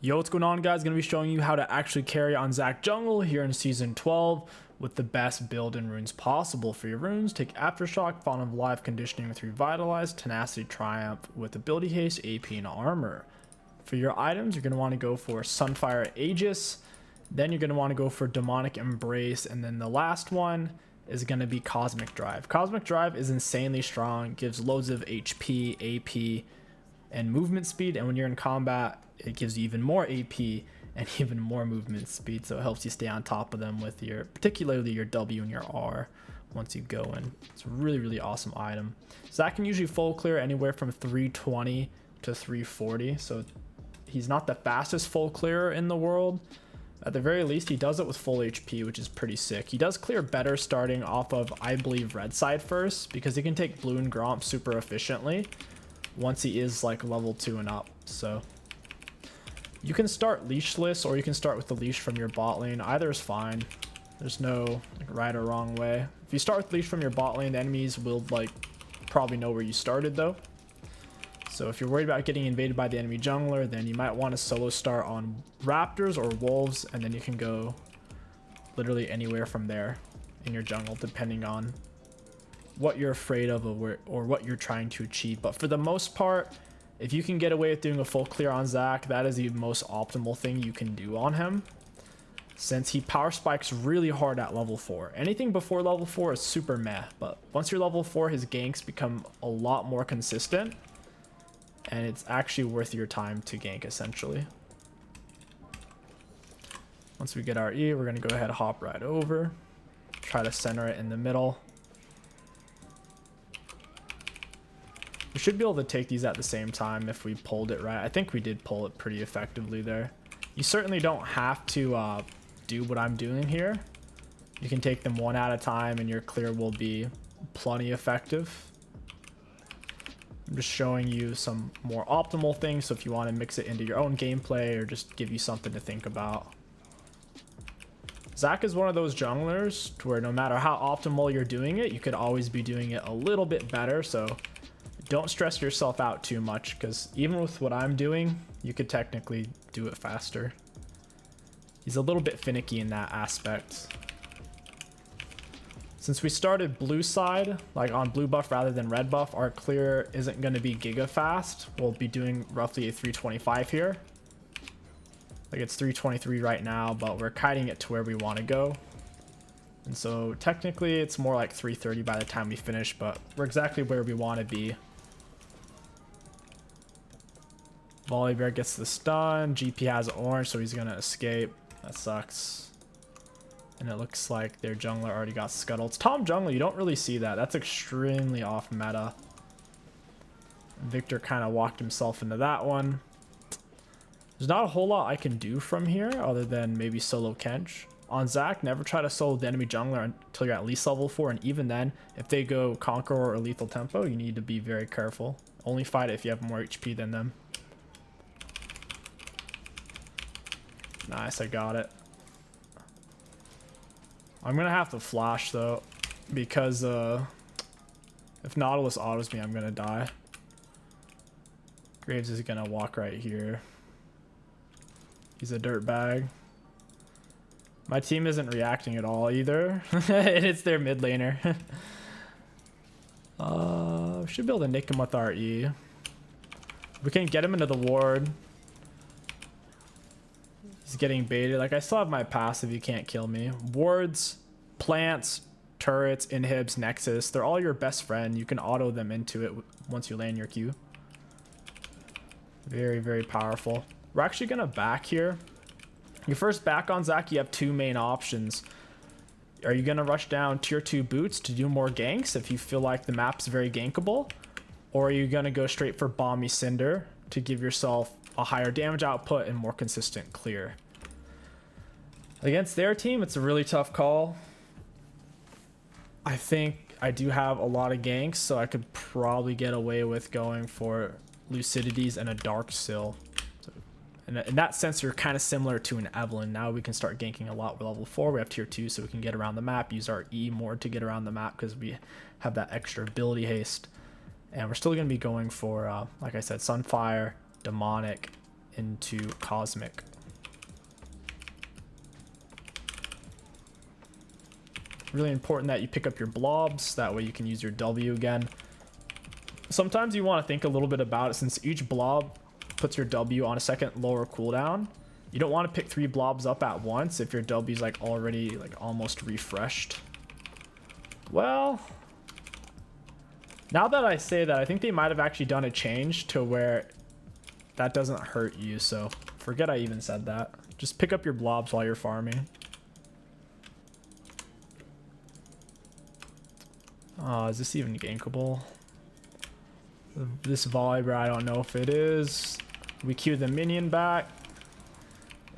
Yo, what's going on, guys? Gonna be showing you how to actually carry on ZAC jungle here in season 12 with the best build and runes possible for your runes. Take Aftershock, Fawn of Life, Conditioning with Revitalize, Tenacity, Triumph with Ability Haste, AP, and Armor. For your items, you're gonna want to go for Sunfire Aegis, then you're gonna want to go for Demonic Embrace, and then the last one is gonna be Cosmic Drive. Cosmic Drive is insanely strong, gives loads of HP, AP, and movement speed, and when you're in combat, it gives you even more AP and even more movement speed, so it helps you stay on top of them with your, particularly your W and your R once you go in. It's a really awesome item. So that can usually full clear anywhere from 320 to 340, so he's not the fastest full clearer in the world. At the very least, he does it with full HP, which is pretty sick. He does clear better starting off of, I believe, red side first, because he can take blue and Gromp super efficiently once he is like level 2 and up. So you can start leashless, or you can start with the leash from your bot lane. Either is fine. There's no like right or wrong way. If you start with leash from your bot lane, the enemies will like probably know where you started though. So if you're worried about getting invaded by the enemy jungler, then you might want to solo start on raptors or wolves, and then you can go literally anywhere from there in your jungle depending on what you're afraid of or what you're trying to achieve. But for the most part, if you can get away with doing a full clear on ZAC, that is the most optimal thing you can do on him, since he power spikes really hard at level 4. Anything before level 4 is super meh, but once you're level 4, his ganks become a lot more consistent, and it's actually worth your time to gank essentially. Once we get our E, we're going to go ahead and hop right over, try to center it in the middle. We should be able to take these at the same time if we pulled it right. I think we did pull it pretty effectively there. You certainly don't have to do what I'm doing here. You can take them one at a time and your clear will be plenty effective. I'm just showing you some more optimal things, so if you want to mix it into your own gameplay or just give you something to think about. ZAC is one of those junglers to where no matter how optimal you're doing it, you could always be doing it a little bit better, so don't stress yourself out too much, because even with what I'm doing, you could technically do it faster. He's a little bit finicky in that aspect. Since we started blue side, like on blue buff rather than red buff, our clear isn't going to be giga fast. We'll be doing roughly a 325 here. Like it's 323 right now, but we're kiting it to where we want to go. And so technically it's more like 330 by the time we finish, but we're exactly where we want to be. Volibear gets the stun. GP has orange, so he's gonna escape. That sucks. And it looks like their jungler already got scuttled. It's Tom Jungler, you don't really see that. That's extremely off meta. Victor kind of walked himself into that one. There's not a whole lot I can do from here other than maybe solo 𝐒𝐿. On ZAC, never try to solo the enemy jungler until you're at least level 4, and even then, if they go Conqueror or Lethal Tempo, you need to be very careful. Only fight it if you have more HP than them. Nice, I got it. I'm gonna have to flash though, because if Nautilus autos me, I'm gonna die. Graves is gonna walk right here. He's a dirtbag. My team isn't reacting at all either. And it's their mid laner. Should be able to nick him with our E. We can get him into the ward. He's getting baited. Like, I still have my passive, you can't kill me. Wards, plants, turrets, inhibs, nexus, they're all your best friend. You can auto them into it once you land your Q. Very powerful. We're actually gonna back here. You first back on ZAC, you have two main options. Are you gonna rush down tier 2 boots to do more ganks if you feel like the map's very gankable? Or are you gonna go straight for Bomby Cinder to give yourself a higher damage output and more consistent clear? Against their team, it's a really tough call. I think I do have a lot of ganks, so I could probably get away with going for Lucidities and a Dark Sill. So in that sense, you're kind of similar to an Evelyn. Now we can start ganking a lot with level 4. We have tier 2, so we can get around the map, use our E more to get around the map because we have that extra ability haste. And we're still going to be going for, like I said, Sunfire, Demonic, into 𝐒𝐿𝐿. Really important that you pick up your blobs. That way you can use your W again. Sometimes you want to think a little bit about it, since each blob puts your W on a second lower cooldown. You don't want to pick 3 blobs up at once if your W is like already like almost refreshed. Well, now that I say that, I think they might have actually done a change to where that doesn't hurt you. So forget I even said that. Just pick up your blobs while you're farming. Is this even gankable? This Volibear, I don't know if it is. We cue the minion back.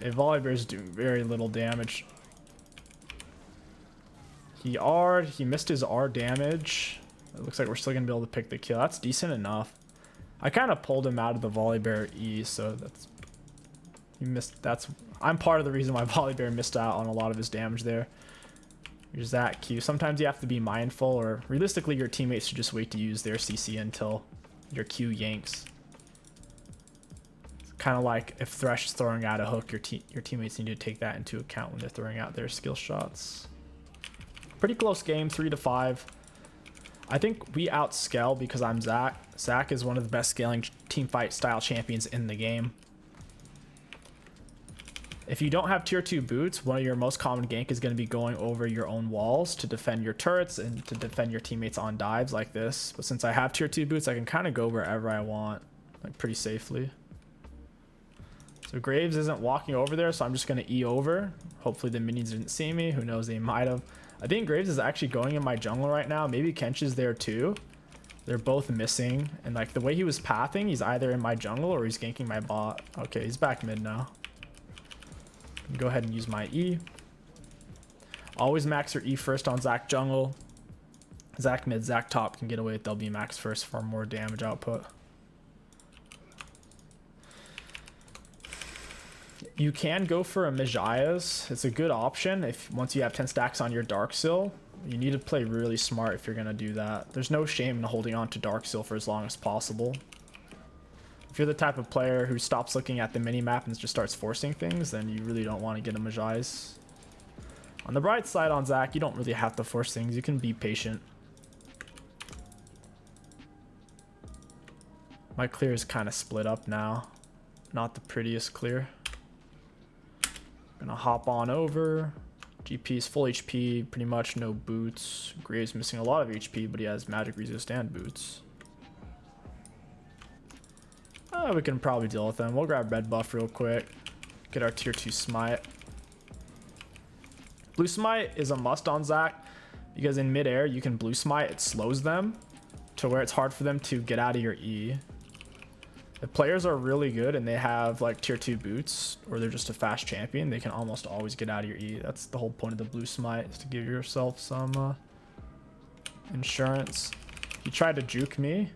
A Volibear is doing very little damage. He R'd. He missed his R damage. It looks like we're still gonna be able to pick the kill. That's decent enough. I kind of pulled him out of the Volibear E, so that's... He missed... I'm part of the reason why Volibear missed out on a lot of his damage there. Your ZAC Q. Sometimes you have to be mindful, or realistically your teammates should just wait to use their CC until your Q yanks. It's kind of like if Thresh is throwing out a hook, your teammates need to take that into account when they're throwing out their skill shots. Pretty close game, 3-5. I think we outscale because I'm ZAC. ZAC is one of the best scaling teamfight style champions in the game. If you don't have tier 2 boots, one of your most common gank is going to be going over your own walls to defend your turrets and to defend your teammates on dives like this. But since I have tier 2 boots, I can kind of go wherever I want, like pretty safely. So Graves isn't walking over there, so I'm just going to E over. Hopefully the minions didn't see me. Who knows, they might have. I think Graves is actually going in my jungle right now. Maybe 𝐒𝐿𝐿 is there too. They're both missing. And like the way he was pathing, he's either in my jungle or he's ganking my bot. Okay, he's back mid now. Go ahead and use my E. Always max your E first on ZAC jungle. ZAC mid, ZAC top can get away with W max first for more damage output. You can go for a Mejaia's. It's a good option if once you have 10 stacks on your Darksil. You need to play really smart if you're going to do that. There's no shame in holding on to Darksil for as long as possible. If you're the type of player who stops looking at the minimap and just starts forcing things, then you really don't want to get a Mejaia's. On the bright side on ZAC, you don't really have to force things. You can be patient. My clear is kind of split up now. Not the prettiest clear. Gonna hop on over. GP is full HP, pretty much no boots. Graves missing a lot of HP, but he has magic resist and boots. We can probably deal with them. We'll grab red buff real quick. Get our tier 2 smite. Blue smite is a must on ZAC because in midair you can blue smite. It slows them to where it's hard for them to get out of your E. If players are really good and they have like tier 2 boots or they're just a fast champion, they can almost always get out of your E. That's the whole point of the blue smite, is to give yourself some insurance. He tried to juke me.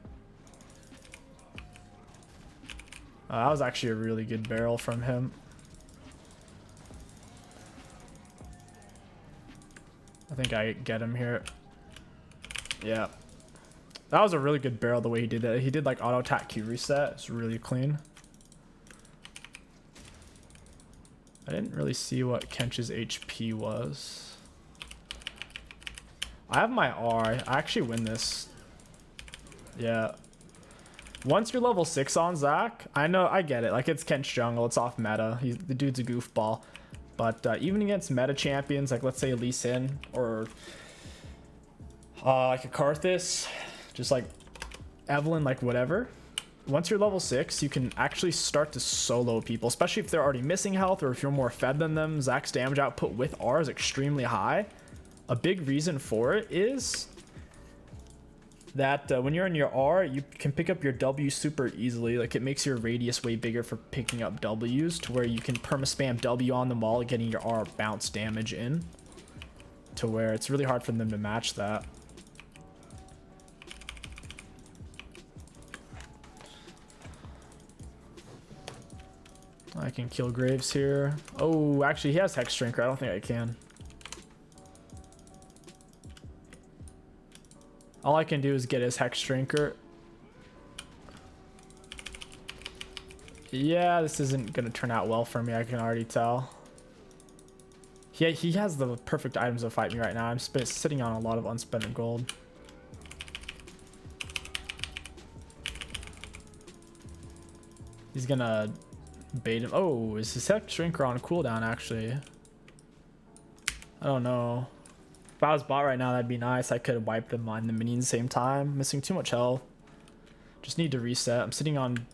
That was actually a really good barrel from him. I think I get him here. Yeah. That was a really good barrel the way he did that. He did like auto attack Q reset. It's really clean. I didn't really see what 𝐒𝐿𝐿's HP was. I have my R. I actually win this. Yeah. Once you're level 6 on ZAC, I know, I get it. Like, it's 𝐒𝐿𝐿's jungle. It's off meta. The dude's a goofball. But even against meta champions, like let's say Lee Sin or like a 𝐒𝐿𝐿, just like Evelyn, like whatever. Once you're level 6, you can actually start to solo people, especially if they're already missing health or if you're more fed than them. ZAC's damage output with R is extremely high. A big reason for it is that when you're in your R, you can pick up your W super easily. Like, it makes your radius way bigger for picking up Ws, to where you can perma-spam W on them all, getting your R bounce damage in, to where it's really hard for them to match that. I can kill Graves here. Oh, actually, he has Hex Shrinker. I don't think I can. All I can do is get his Hex Shrinker. Yeah, this isn't gonna turn out well for me, I can already tell. Yeah, he has the perfect items to fight me right now. I'm sitting on a lot of unspent gold. He's gonna bait him. Oh, is the ZAC Shrinker on cooldown actually? I don't know. If I was bot right now, that'd be nice. I could have wiped him on the minions at the same time. Missing too much health. Just need to reset. I'm sitting on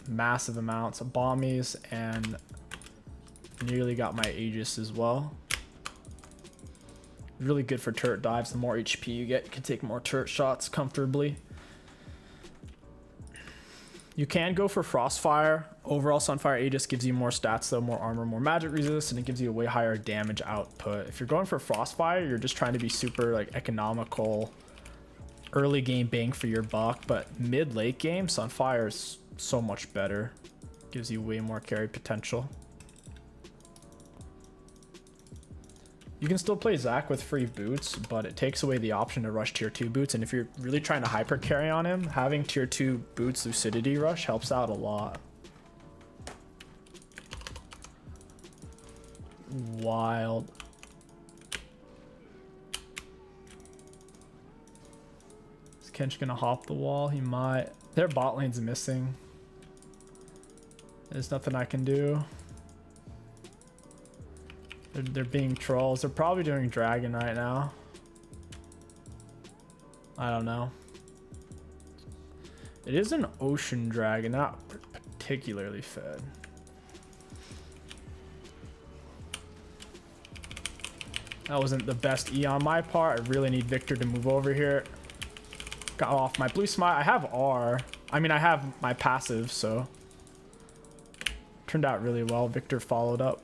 massive amounts of bombies and nearly got my Aegis as well. Really good for turret dives. The more HP you get, you can take more turret shots comfortably. You can go for Frostfire. Overall, Sunfire Aegis gives you more stats though, more armor, more magic resist, and it gives you a way higher damage output. If you're going for Frostfire, you're just trying to be super like economical, early game bang for your buck, but mid-late game, Sunfire is so much better. Gives you way more carry potential. You can still play ZAC with free boots, but it takes away the option to rush tier 2 boots, and if you're really trying to hyper carry on him, having tier 2 boots lucidity rush helps out a lot. Wild. Is Kench gonna hop the wall? He might. Their bot lane's missing. There's nothing I can do. They're being trolls. They're probably doing dragon right now. I don't know. It is an ocean dragon, not particularly fed. That wasn't the best E on my part. I really need Victor to move over here. Got off my blue smite. I have R. I mean, I have my passive, so. Turned out really well. Victor followed up.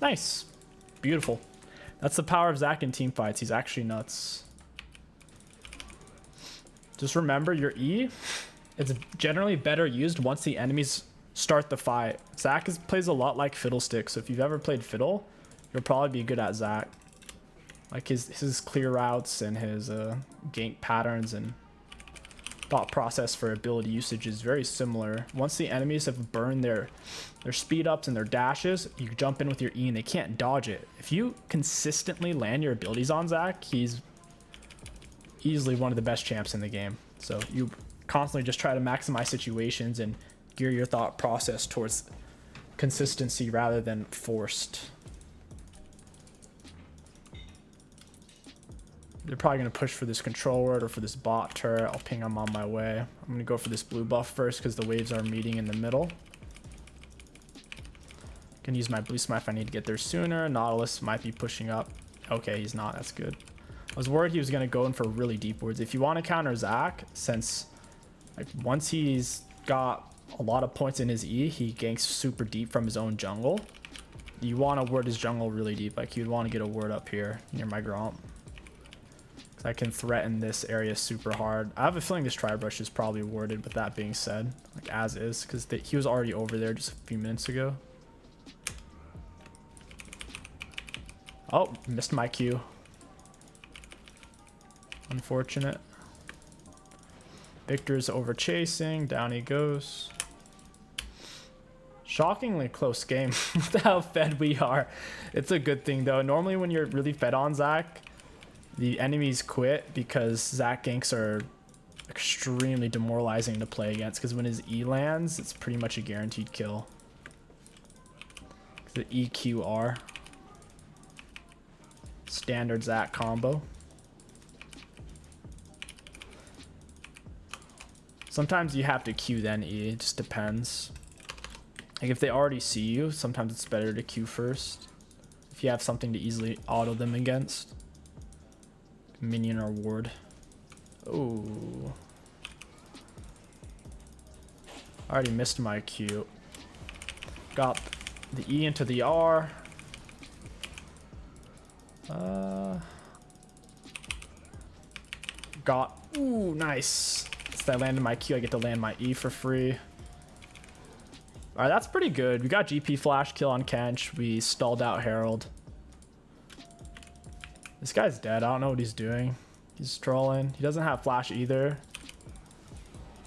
Nice. Beautiful. That's the power of ZAC in team fights. He's actually nuts. Just remember your E, it's generally better used once the enemies start the fight. ZAC plays a lot like Fiddlestick, so if you've ever played Fiddle, you'll probably be good at ZAC. Like his clear routes and his gank patterns and thought process for ability usage is very similar. Once the enemies have burned their speed ups and their dashes, you jump in with your E and they can't dodge it. If you consistently land your abilities on ZAC, he's easily one of the best champs in the game. So you constantly just try to maximize situations and gear your thought process towards consistency rather than forced. They're probably going to push for this control word or for this bot turret. I'll ping them on my way. I'm going to go for this blue buff first because the waves are meeting in the middle. Can use my blue smite if I need to get there sooner. Nautilus might be pushing up. Okay, he's not. That's good. I was worried he was going to go in for really deep wards. If you want to counter ZAC, since like once he's got a lot of points in his E, he ganks super deep from his own jungle. You want to ward his jungle really deep. Like you'd want to get a ward up here near my Gromp. I can threaten this area super hard. I have a feeling this tri-brush is probably warded, with that being said, like as is, because he was already over there just a few minutes ago. Oh, missed my Q. Unfortunate. Victor's over chasing. Down he goes. Shockingly close game with how fed we are. It's a good thing though. Normally when you're really fed on ZAC, the enemies quit because ZAC ganks are extremely demoralizing to play against, because when his E lands, it's pretty much a guaranteed kill. The EQR. Standard ZAC combo. Sometimes you have to Q then E, it just depends. Like if they already see you, sometimes it's better to Q first. If you have something to easily auto them against. Minion or ward. Oh, I already missed my Q. Got the E into the R. Got, ooh, nice. Since I landed my Q, I get to land my E for free. All right, that's pretty good. We got GP flash kill on Kench. We stalled out Herald. This guy's dead. I don't know what he's doing. He's trolling. He doesn't have flash either.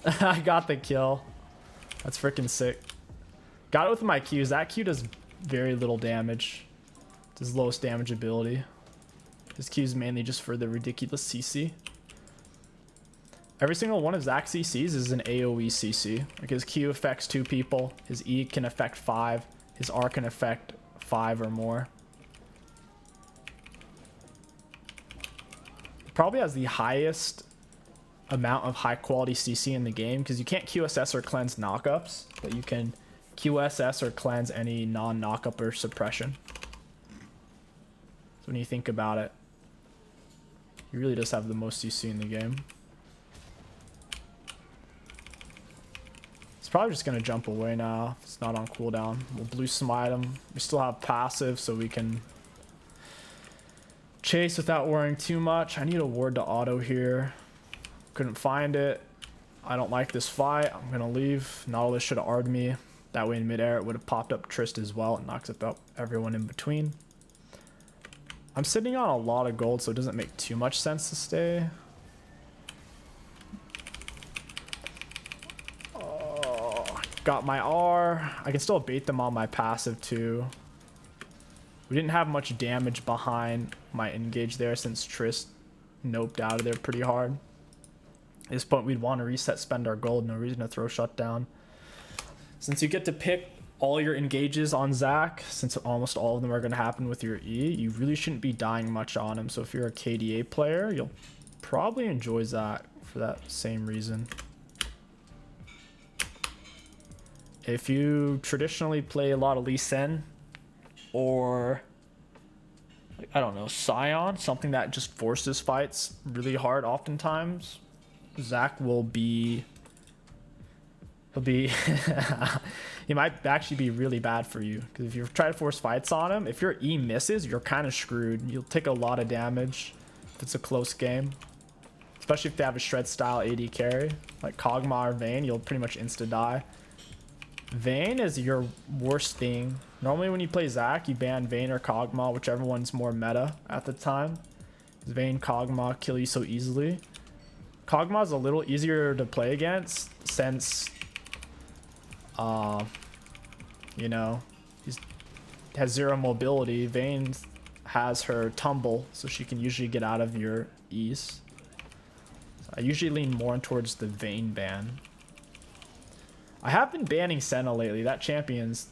I got the kill. That's freaking sick. Got it with my Q. That Q does very little damage. It's his lowest damage ability. His Q is mainly just for the ridiculous CC. Every single one of ZAC's CCs is an AoE CC. Like his Q affects 2 people. His E can affect 5. His R can affect 5 or more. Probably has the highest amount of high quality CC in the game because you can't QSS or cleanse knockups, but you can QSS or cleanse any non-knockup or suppression. So when you think about it, he really does have the most CC in the game. It's probably just gonna jump away now. It's not on cooldown. We'll blue smite him. We still have passive, so we can chase without worrying too much. I need a ward to auto here. Couldn't find it. I don't like this fight. I'm gonna leave. Nautilus should have R'd me. That way in midair it would have popped up Trist as well. It knocks up everyone in between. I'm sitting on a lot of gold, so it doesn't make too much sense to stay. Oh, got my R. I can still bait them on my passive too. We didn't have much damage behind my engage there since Trist noped out of there pretty hard. At this point, we'd want to reset, spend our gold. No reason to throw shutdown. Since you get to pick all your engages on ZAC, since almost all of them are going to happen with your E, you really shouldn't be dying much on him. So if you're a KDA player, you'll probably enjoy ZAC for that same reason. If you traditionally play a lot of Lee Sin or, I don't know, Scion, something that just forces fights really hard oftentimes, ZAC will be... he might actually be really bad for you, because if you try to force fights on him, if your E misses, you're kind of screwed. You'll take a lot of damage if it's a close game, especially if they have a shred style AD carry like 𝐒𝐒 or Vayne. You'll pretty much insta die. Vayne is your worst thing. Normally when you play ZAC, you ban Vayne or 𝐒𝐒, whichever one's more meta at the time. Vayne, 𝐒𝐒 kill you so easily. 𝐒𝐒 is a little easier to play against since you know, he has 0 mobility. Vayne has her tumble, so she can usually get out of your E's. So I usually lean more towards the Vayne ban. I have been banning Senna lately. That champion's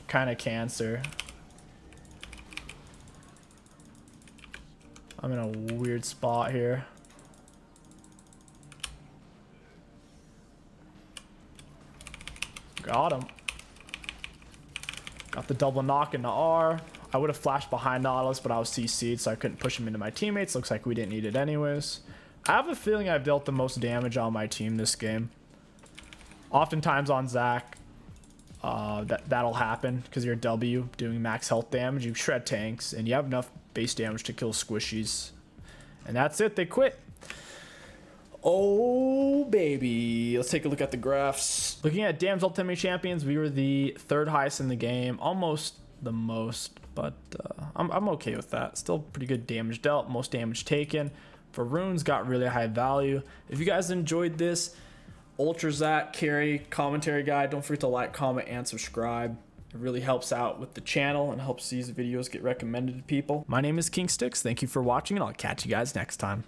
kind of cancer. I'm in a weird spot here. Got him. Got the double knock into R. I would have flashed behind Nautilus, but I was CC'd, so I couldn't push him into my teammates. Looks like we didn't need it anyways. I have a feeling I've dealt the most damage on my team this game. Oftentimes on ZAC, that'll happen because you're W doing max health damage. You shred tanks, and you have enough base damage to kill squishies. And that's it. They quit. Oh, baby. Let's take a look at the graphs. Looking at Dam's Ultimate Champions, we were the 3rd highest in the game. Almost the most, but I'm okay with that. Still pretty good damage dealt, most damage taken. For runes, got really high value. If you guys enjoyed this Ultra ZAC carry commentary guide, don't forget to like, comment, and subscribe. It really helps out with the channel and helps these videos get recommended to people. My name is 𝐒𝐂𝐋𝐒. Thank you for watching, and I'll catch you guys next time.